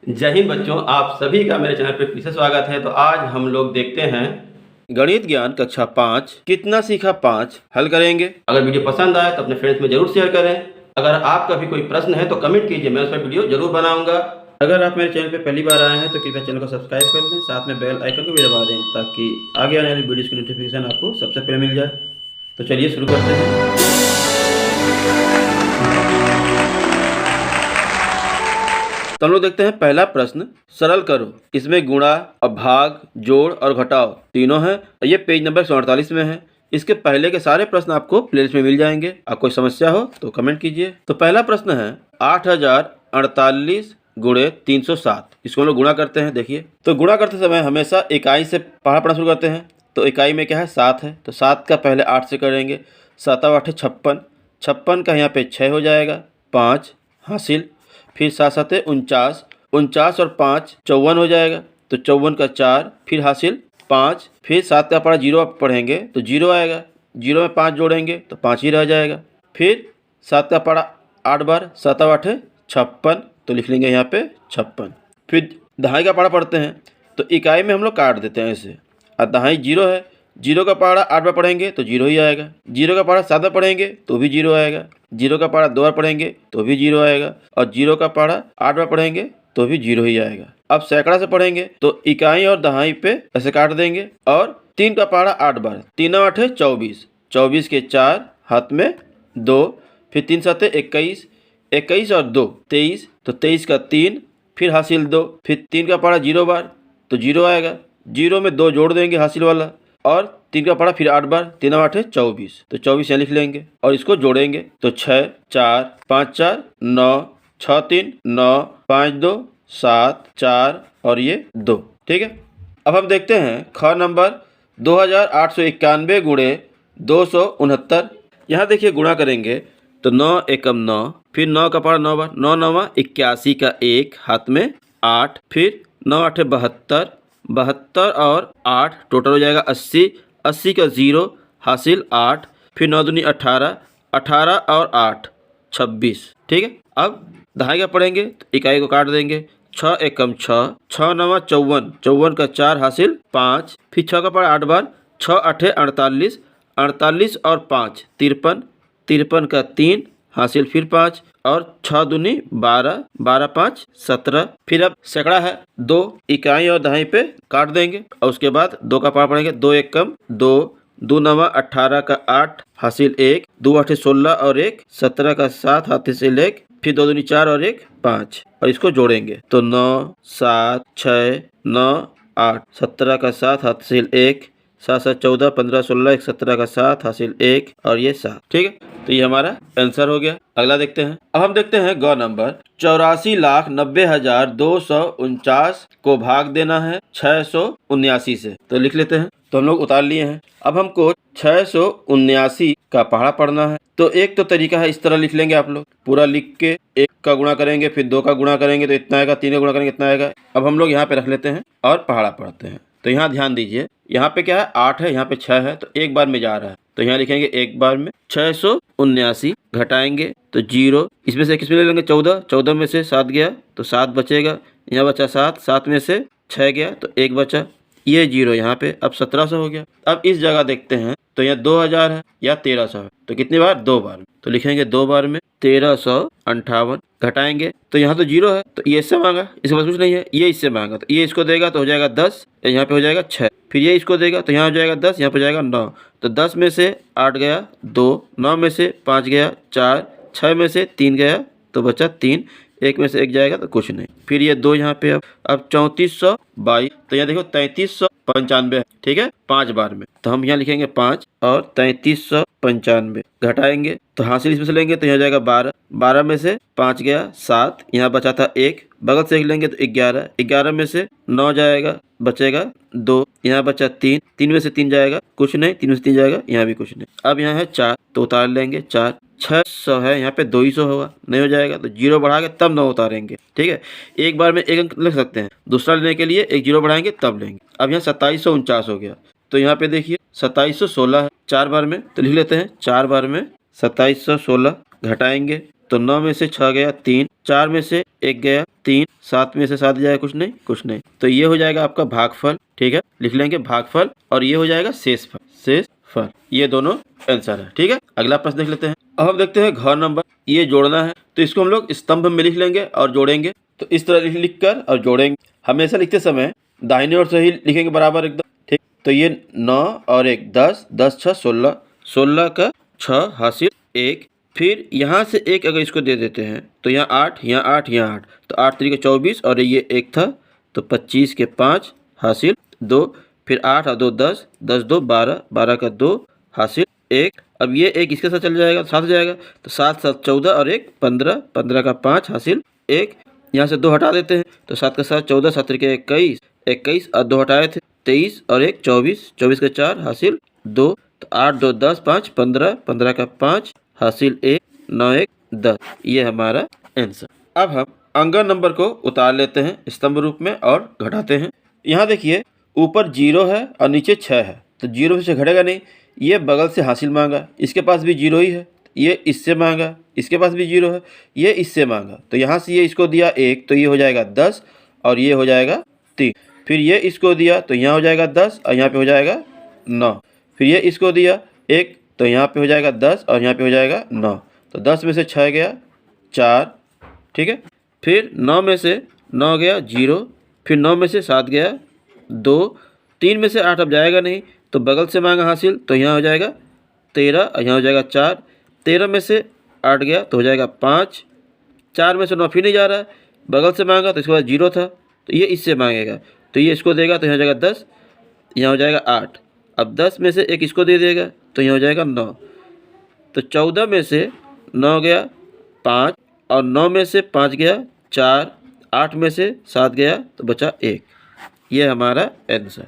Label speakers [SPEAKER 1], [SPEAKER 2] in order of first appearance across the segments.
[SPEAKER 1] जय हिंद बच्चों, आप सभी का मेरे चैनल पे फिर से स्वागत है। तो आज हम लोग देखते हैं गणित ज्ञान कक्षा 5 कितना सीखा 5 हल करेंगे। अगर वीडियो पसंद आए तो अपने फ्रेंड्स में जरूर शेयर करें। अगर आपका भी कोई प्रश्न है तो कमेंट कीजिए, मैं उस पर वीडियो जरूर बनाऊंगा। अगर आप मेरे चैनल पे पहली बार आए हैं तो कृपया चैनल को सब्सक्राइब कर लें, साथ में बेल आइकन को भी दबा दें ताकि आगे आने वाली वीडियोस की नोटिफिकेशन आपको सबसे पहले मिल जाए। तो चलिए शुरू करते हैं। तो हम लोग देखते हैं पहला प्रश्न, सरल करो। इसमें गुणा और भाग, जोड़ और घटाव तीनों हैं। ये पेज नंबर 148 में है। इसके पहले के सारे प्रश्न आपको प्लेलिस्ट में मिल जाएंगे। आप कोई समस्या हो तो कमेंट कीजिए। तो पहला प्रश्न है 8048 गुणे 307। इसको हम लोग गुणा करते हैं। देखिए, तो गुणा करते समय हमेशा इकाई से पढ़ना शुरू करते हैं। तो इकाई में क्या है, 7 है, तो 7 का पहले 8 से करेंगे। 7 8 56, 56 का यहाँ पे 6 हो जाएगा, 5 हासिल। फिर 7 7 49, 49 और 5 54 हो जाएगा, तो 54 का 4, फिर हासिल 5। फिर 7 का पढ़ा 0 पढ़ेंगे तो 0 आएगा, 0 में 5 जोड़ेंगे तो 5 ही रह जाएगा। फिर 7 का पढ़ा 8 बार, 7 8 56, तो लिख लेंगे यहाँ पे 56। फिर दहाई का पढ़ा पढ़ते हैं, तो इकाई में हम लोग काट देते हैं ऐसे। और दहाई 0 है, 0 का पढ़ा 8 बार पढ़ेंगे तो 0 ही आएगा। 0 का पढ़ा 7 बार पढ़ेंगे तो भी 0 आएगा। 0 का पढ़ा 2 बार पढ़ेंगे तो भी 0 आएगा। और 0 का पढ़ा 8 बार पढ़ेंगे तो भी 0 ही आएगा। अब सैकड़ा से पढ़ेंगे तो इकाई और दहाई पे ऐसे काट देंगे। और 3 का पढ़ा 8 बार, 3 8 24, 24 के 4 हाथ में 2। फिर 3 7 21, 21 और 2 23, तो 23 का 3, फिर हासिल 2। फिर 3 का पढ़ा 0 बार तो 0 आएगा, 0 में 2 जोड़ देंगे हासिल वाला। और 3 का पढ़ा फिर 8 बार, 3 8 24, तो 24 यहाँ लिख लेंगे। और इसको जोड़ेंगे तो 6 4 5 4 9, 6 3 9, 5 2 7 4 और ये 2। ठीक है। अब हम देखते हैं ख नंबर 2891 गुणे 269। यहाँ देखिए गुणा करेंगे तो 9 एकम 9, फिर 9 का पढ़ा 9 बार, 9 9 81 का 1 हाथ में 8। फिर 9 8 72, 72 और 8 टोटल हो जाएगा 80, 80 का 0 हासिल 8। फिर 9 दूनी 18, 18 और 8 26। ठीक है। अब दहाई का पढ़ेंगे तो इकाई को काट देंगे। 6 एकम 6, 6 9 54, 54 का 4 हासिल 5। फिर 6 का पढ़ा 8 बार, 6 8 48, 48 और 5 53, 53 का 3 हासिल फिर 5। और 6 दूनी 12, 12 5 17। फिर अब सैकड़ा है, 2 इकाई और दहाई पे काट देंगे। और उसके बाद 2 का पार पढ़ेंगे। 2 एकम 2, 2 9 18 का 8 हासिल 1, 2 8 16 और 1 17 का 7 हासिल 1। फिर 2 दूनी 4 और 1 5, और इसको जोड़ेंगे तो 9 7 6 9 8, 17 का 7 हासिल 1, 7 7 14 15 16 1 17 का 7 हासिल 1 और ये 7। ठीक है। तो ये हमारा आंसर हो गया। अगला देखते हैं। अब हम देखते हैं ग नंबर 84,90,249 को भाग देना है 679 से। तो लिख लेते हैं। तो हम लोग उतार लिए हैं। अब हमको 679 का पहाड़ा पढ़ना है। तो एक तो तरीका है, इस तरह लिख लेंगे आप लोग, पूरा लिख के 1 का गुणा करेंगे, फिर 2 का गुणा करेंगे तो इतना आएगा, 3 का गुणा करेंगे इतना आएगा। अब हम लोग यहाँ पे रख लेते हैं और पहाड़ा पढ़ते हैं। तो यहाँ ध्यान दीजिए, यहाँ पे क्या है 8 है, यहाँ पे 6 है, तो एक बार में जा रहा है। तो यहाँ लिखेंगे एक बार में 679, घटाएंगे तो 0, इसमें से किसमें ले लेंगे 14, 14 में से 7 गया तो 7 बचेगा, यहाँ बचा 7, 7 में से 6 गया तो 1 बचा, ये 0 यहाँ पे। अब 1700 हो गया। अब इस जगह देखते हैं तो यहाँ 2000 है या 1300 है, तो कितनी बार 2 बार, तो लिखेंगे 2 बार में 1358, घटाएंगे तो यहाँ तो 0 है, तो ये इससे मांगा, इसके पास कुछ नहीं है, ये इससे मांगा, तो ये इसको देगा तो हो जाएगा 10, यहाँ पे हो जाएगा 6। फिर ये इसको देगा तो यहाँ हो जाएगा 10, यहाँ पे हो जाएगा 9, तो 10 में से 8 गया 2, 9 में से 5 गया 4, 6 में से 3 गया तो बचा 3, 1 में से 1 जाएगा तो कुछ नहीं। फिर ये 2 यहाँ पे। अब 3422, तो यहाँ देखो 3395 है। ठीक है, 5 बार में, तो हम यहाँ लिखेंगे 5 और 3395, घटाएंगे तो हासिल इसमें से लेंगे तो यहाँ जाएगा 12, 12 में से 5 गया 7, यहाँ बचा था 1, बगल से 1 लेंगे तो 11, 11 में से 9 जाएगा, बचेगा 2, यहाँ बचा 3, 3 में से 3 जाएगा कुछ नहीं, 3 में से 3 जाएगा, यहाँ भी कुछ नहीं। अब यहाँ है 4, तो उतार लेंगे 4, 600 है, यहाँ पे 200 होगा, नहीं हो जाएगा तो 0 बढ़ा के तब 9 उतारेंगे। ठीक है, एक बार में 1 अंक लिख सकते हैं, दूसरा लेने के लिए 1 0 बढ़ाएंगे तब लेंगे। अब यहाँ 2749 हो गया, तो यहाँ पे देखिए 2716 है 4 बार में, तो लिख लेते हैं 4 बार में 2716, घटाएंगे तो 9 में से 6 गया 3, 4 में से 1 गया 3, 7 में से 7 जाएगा कुछ नहीं। तो ये हो जाएगा आपका भागफल, ठीक है, लिख लेंगे भागफल, और ये हो जाएगा शेषफल। ये दोनों आंसर है, ठीक है। अगला प्रश्न देख लेते हैं। अब हम देखते हैं घ नंबर, ये जोड़ना है, तो इसको हम लोग स्तंभ में लिख लेंगे और जोड़ेंगे। तो इस तरह लिख कर और जोड़ेंगे। हमेशा लिखते समय दाहिने ओर से ही लिखेंगे बराबर एकदम, ठीक। तो ये 9 और 1 10, 10 6 16, 16 का 6 हासिल 1। फिर यहाँ से 1 अगर इसको दे देते हैं तो यहाँ 8, यहाँ 8, यहाँ 8, तो 8 3 24, और ये 1 था तो 25 के 5 हासिल 2। फिर 8 और 2 10, 10 2 12, 12 का 2 हासिल 1। अब ये 1 इसके साथ चल जाएगा, साथ हो जाएगा, तो 7 7 14 और 1 15, 15 का 5 हासिल 1। यहाँ से 2 हटा देते हैं, तो 7 का 7 14, 7 के 21, 21 और 2 हटाए थे 23 और 1 24, 24 का 4 हासिल 2। तो 8 2 10 5 15, 15 का 5 हासिल 1, 9 1 10। ये हमारा आंसर। अब हम अंगन नंबर को उतार लेते हैं स्तंभ रूप में और घटाते हैं। यहाँ देखिए ऊपर 0 है और नीचे 6 है, तो 0 से घटेगा नहीं। ये बगल से हासिल मांगा, इसके पास भी 0 ही है, ये इससे मांगा, इसके पास भी 0 है, ये इससे मांगा, तो यहाँ से ये इसको दिया 1, तो ये हो जाएगा 10 और ये हो जाएगा 3। फिर ये इसको दिया तो यहाँ हो जाएगा 10 और यहाँ पे हो जाएगा 9। फिर ये इसको दिया 1, तो यहाँ पे हो जाएगा 10 और यहाँ पे हो जाएगा 9। तो 10 में से 6 गया 4, ठीक है। फिर 9 में से 9 गया 0, फिर 9 में से 7 गया 2, 3 में से 8 अब जाएगा नहीं, तो बगल से मांगा हासिल, तो यहाँ हो जाएगा 13 और यहाँ हो जाएगा 4। 13 में से 8 गया तो हो जाएगा 5, 4 में से 9 फिर नहीं जा रहा है, बगल से मांगा तो इसके बाद 0 था, तो ये इससे मांगेगा, तो ये इसको देगा तो यहाँ हो जाएगा 10, यहाँ हो जाएगा 8। अब 10 में से 1 इसको दे देगा तो यहाँ हो जाएगा 9। तो 14 में से 9 गया 5, और 9 में से 5 गया 4, 8 में से 7 गया तो बचा 1। ये हमारा आंसर,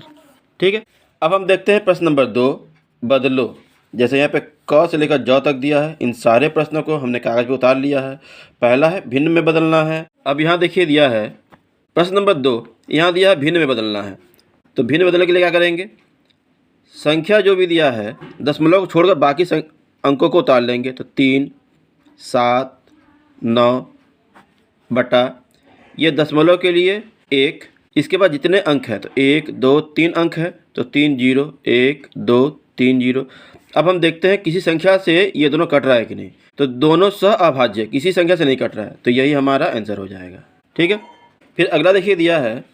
[SPEAKER 1] ठीक है। अब हम देखते हैं प्रश्न नंबर 2, बदलो। जैसे यहाँ पे क से लेकर ज तक दिया है, इन सारे प्रश्नों को हमने कागज़ पे उतार लिया है। पहला है भिन्न में बदलना है। अब यहाँ देखिए दिया है प्रश्न नंबर 2, यहाँ दिया है भिन्न में बदलना है। तो भिन्न में बदलने के लिए क्या करेंगे, संख्या जो भी दिया है दशमलव को छोड़कर बाकी अंकों को उतार लेंगे। तो 3 7 9 बटा, ये दशमलव के लिए 1, इसके बाद जितने अंक हैं तो 1 2 3 अंक है, तो 3 0 1 2 3 0। अब हम देखते हैं किसी संख्या से ये दोनों कट रहा है कि नहीं, तो दोनों सह अभाज्य किसी संख्या से नहीं कट रहा है, तो यही हमारा आंसर हो जाएगा, ठीक है। फिर अगला देखिए दिया है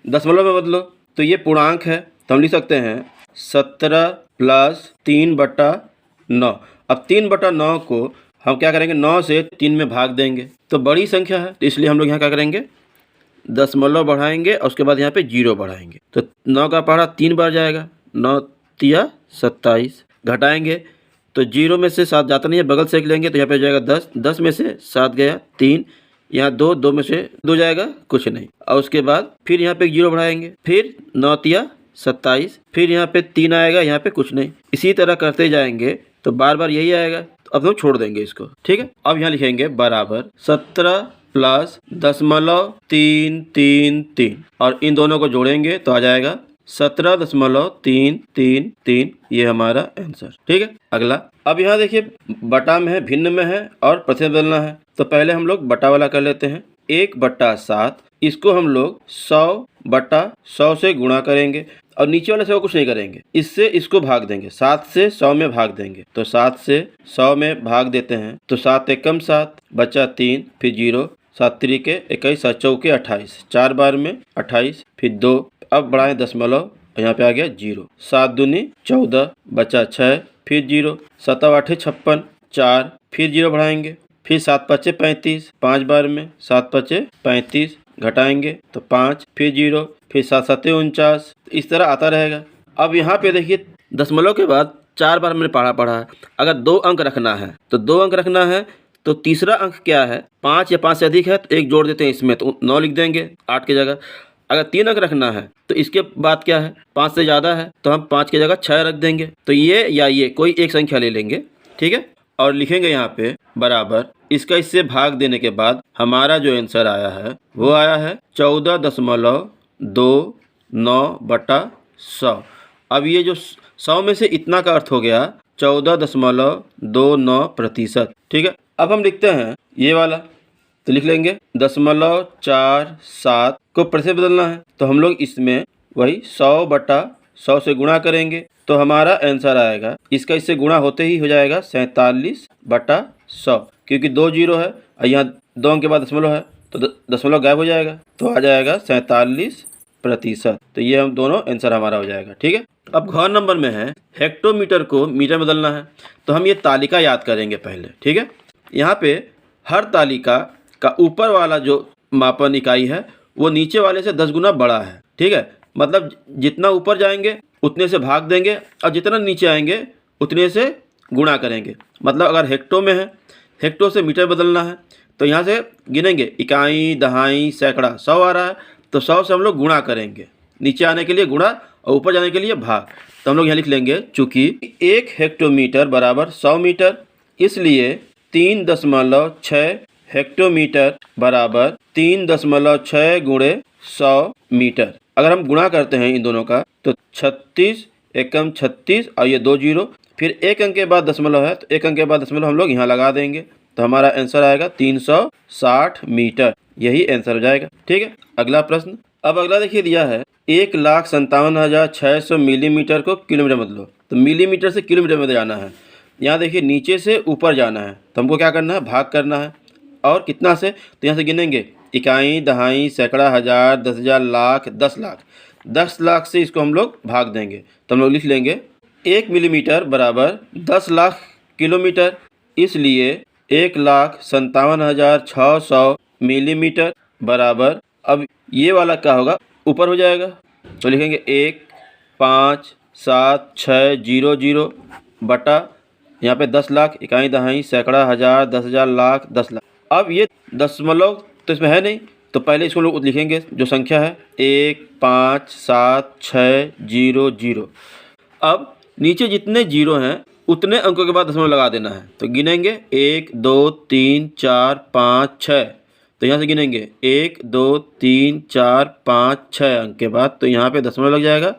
[SPEAKER 1] दशमलव में बदलो। तो ये पूर्णांक है, तो हम लिख सकते हैं 17 प्लस 3 बटा 9। अब 3 बटा 9 को हम क्या करेंगे, 9 से 3 में भाग देंगे, तो बड़ी संख्या है, तो इसलिए हम लोग यहाँ क्या करेंगे, दशमलव बढ़ाएंगे और उसके बाद यहाँ पे 0 बढ़ाएंगे। तो 9 का पहाड़ा 3 बार जाएगा, 9 तिया 27, घटाएंगे तो 0 में से 7 जाता नहीं है, बगल से एक लेंगे तो यहाँ पे हो जाएगा 10, 10 में से 7 गया 3, यहाँ 2, 2 में से 2 जाएगा कुछ नहीं, और उसके बाद फिर यहाँ पे 0 बढ़ाएंगे, फिर 9 तिया 27, फिर यहाँ पे 3 आएगा, यहाँ पे कुछ नहीं। इसी तरह करते जाएंगे तो बार बार यही आएगा, तो अब हम छोड़ देंगे इसको, ठीक है। अब यहाँ लिखेंगे बराबर 17 प्लस 0.333, और इन दोनों को जोड़ेंगे तो आ जाएगा 17.333। ये हमारा आंसर, ठीक है। अगला, अब यहाँ देखिए बटा में है, भिन्न में है और प्रतिशत बदलना है। तो पहले हम लोग बटा वाला कर लेते हैं। 1/7 इसको हम लोग 100/100 से गुणा करेंगे, और नीचे वाले से कुछ नहीं करेंगे, इससे इसको भाग देंगे, 7 से 100 में भाग देंगे। तो 7 से 100 में भाग देते हैं, तो 7 एकम 7 बचा 3, फिर 0, 7 त्रिके 21, 7 चौके 28, 4 बार में 28, फिर 2, अब बढ़ाएं दशमलव, यहाँ पे आ गया 0, 7 दूनी 14 बचा 6, फिर 0, 7 8 56, 4, फिर 0 बढ़ाएंगे, फिर 7 5 35, 5 बार में 7 5 35, घटाएंगे तो 5, फिर 0, फिर 7 7 49, इस तरह आता रहेगा। अब यहाँ पे देखिए दशमलव के बाद 4 बार मैंने पढ़ा है। अगर 2 अंक रखना है तो 2 अंक रखना है, तो तीसरा अंक क्या है, 5 या 5 से अधिक है तो 1 जोड़ देते हैं इसमें, तो 9 लिख देंगे 8 की जगह। अगर 3 अंक रखना है तो इसके बाद क्या है, 5 से ज़्यादा है तो हम 5 की जगह 6 रख देंगे। तो ये या ये कोई एक संख्या ले लेंगे, ठीक है, और लिखेंगे यहाँ पे बराबर, इसका इससे भाग देने के बाद हमारा जो आंसर आया है वो आया है 14.29/100। अब ये जो 100 में से इतना का अर्थ हो गया 14.29%, ठीक है। अब हम लिखते हैं ये वाला, तो लिख लेंगे 0.47 को प्रतिशत बदलना है, तो हम लोग इसमें वही 100/100 से गुणा करेंगे, तो हमारा आंसर आएगा, इसका इससे गुणा होते ही हो जाएगा 47/100, क्योंकि 2 जीरो है और यहाँ 2 अंक के बाद दशमलव है, तो दशमलव गायब हो जाएगा, तो आ जाएगा 47%। तो ये हम दोनों आंसर हमारा हो जाएगा। ठीक है, अब घ नंबर में है हेक्टोमीटर को मीटर में बदलना है, तो हम ये तालिका याद करेंगे पहले। ठीक है, यहाँ पे हर तालिका का ऊपर वाला जो मापन इकाई है वो नीचे वाले से 10 गुना बड़ा है। ठीक है, मतलब जितना ऊपर जाएंगे उतने से भाग देंगे और जितना नीचे आएंगे उतने से गुणा करेंगे। मतलब अगर हेक्टो में है, हेक्टो से मीटर बदलना है, तो यहाँ से गिनेंगे इकाई, दहाई, सैकड़ा, 100 आ रहा है, तो 100 से हम लोग गुणा करेंगे, नीचे आने के लिए गुणा और ऊपर जाने के लिए भाग। तो हम लोग यहाँ लिख लेंगे, चूँकि 1 हेक्टोमीटर बराबर 100 मीटर, इसलिए 3.6 हेक्टोमीटर बराबर 3.6 गुणे 100 मीटर। अगर हम गुणा करते हैं इन दोनों का, तो 36 एकम 36 और ये 2 जीरो, फिर 1 अंक के बाद दशमलव है, तो 1 अंक के बाद दशमलव हम लोग यहाँ लगा देंगे, तो हमारा आंसर आएगा 360 मीटर। यही आंसर हो जाएगा। ठीक है, अगला प्रश्न। अब अगला देखिए दिया है 1,57,600 मिलीमीटर को किलोमीटर बदलो, तो मिलीमीटर से किलोमीटर में जाना है। यहाँ देखिए नीचे से ऊपर जाना है, तो हमको क्या करना है, भाग करना है। और कितना से, तो यहाँ से गिनेंगे इकाई, दहाई, सैकड़ा, हज़ार, 10,000, लाख, 10 लाख। 10 लाख से इसको हम लोग भाग देंगे, तो हम लोग लिख लेंगे 1 मिलीमीटर बराबर 10 लाख किलोमीटर, इसलिए 1,57,600 मिलीमीटर बराबर, अब ये वाला क्या होगा, ऊपर हो जाएगा, तो लिखेंगे 1,5,7,6,0,0 बटा यहाँ पे 10 लाख, इकाई, दहाई, सैकड़ा, हज़ार, 10,000, लाख, 10 लाख। अब ये दशमलव तो इसमें है नहीं, तो पहले इसको लोग लिखेंगे जो संख्या है 1,5,7,6,0,0। अब नीचे जितने जीरो हैं उतने अंकों के बाद दशमलव लगा देना है, तो गिनेंगे 1 2 3 4 5 6, तो यहाँ से गिनेंगे 1 2 3 4 5 6 अंक के बाद, तो यहाँ पे दशमलव लग जाएगा।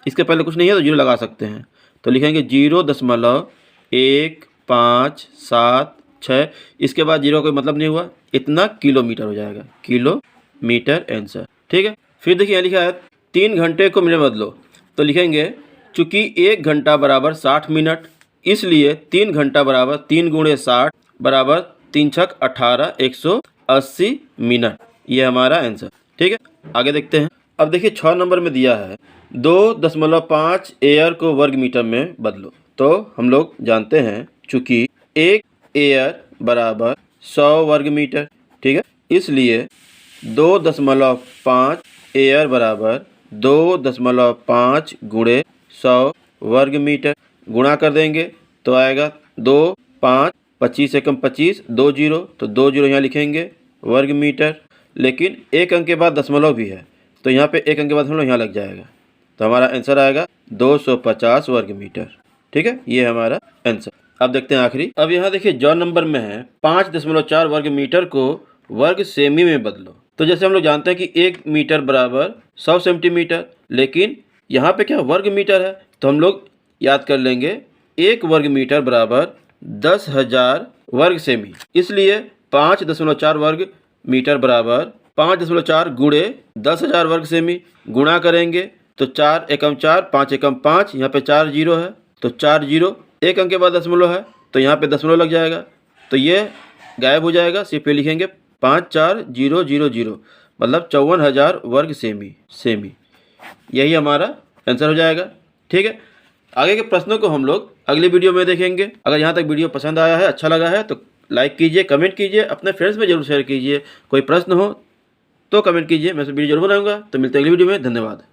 [SPEAKER 1] इसके पहले कुछ नहीं है तो जीरो लगा सकते हैं, तो लिखेंगे 0.157,6, इसके बाद जीरो कोई मतलब नहीं हुआ, इतना किलोमीटर हो जाएगा, किलोमीटर आंसर। ठीक है, फिर देखिए यहाँ लिखा है 3 घंटे को मिनट में बदलो, तो लिखेंगे चूँकि 1 घंटा बराबर 60 मिनट, इसलिए 3 घंटा बराबर 3 गुणे 60 बराबर 3 छक 18, 180 मिनट। ये हमारा आंसर। ठीक है, आगे देखते हैं। अब देखिए 6 नंबर में दिया है 2.5 एयर को वर्ग मीटर में बदलो, तो हम लोग जानते हैं चूँकि 1 एयर बराबर 100 वर्ग मीटर। ठीक है, इसलिए 2.5 एयर बराबर 2.5 गुणे 100 वर्ग मीटर, गुणा कर देंगे तो आएगा 2 5 25 एकम 25, 2 जीरो, तो 2 जीरो यहाँ लिखेंगे वर्ग मीटर, लेकिन 1 अंक के बाद दशमलव भी है, तो यहाँ पे 1 अंक के बाद दशमलव यहाँ लग जाएगा, तो हमारा आंसर आएगा 250 वर्ग मीटर। ठीक है, ये हमारा आंसर। अब देखते हैं आखिरी। अब यहाँ देखिए जॉन नंबर में है 5.4 वर्ग मीटर को वर्ग सेमी में बदलो, तो जैसे हम लोग जानते हैं कि 1 मीटर बराबर 100 सेंटीमीटर, लेकिन यहाँ पे क्या वर्ग मीटर है, तो हम लोग याद कर लेंगे 1 वर्ग मीटर बराबर 10,000 वर्ग सेमी, इसलिए 5.4 वर्ग मीटर बराबर 5.4 गुणे 10,000 वर्ग सेमी, गुणा करेंगे तो 4 एकम 4, 5 एकम 5, यहाँ पे 4 जीरो है, तो 4 जीरो, 1 अंक के बाद दशमलव है, तो यहाँ पे दशमलव लग जाएगा, तो ये गायब हो जाएगा, सिर्फ पे लिखेंगे 54000, मतलब 54,000 वर्ग सेमी। यही हमारा आंसर हो जाएगा। ठीक है, आगे के प्रश्नों को हम लोग अगले वीडियो में देखेंगे। अगर यहाँ तक वीडियो पसंद आया है, अच्छा लगा है, तो लाइक कीजिए, कमेंट कीजिए, अपने फ्रेंड्स में जरूर शेयर कीजिए। कोई प्रश्न हो तो कमेंट कीजिए, मैं वीडियो जरूर बनाऊंगा। तो मिलते हैं अगली वीडियो में, धन्यवाद।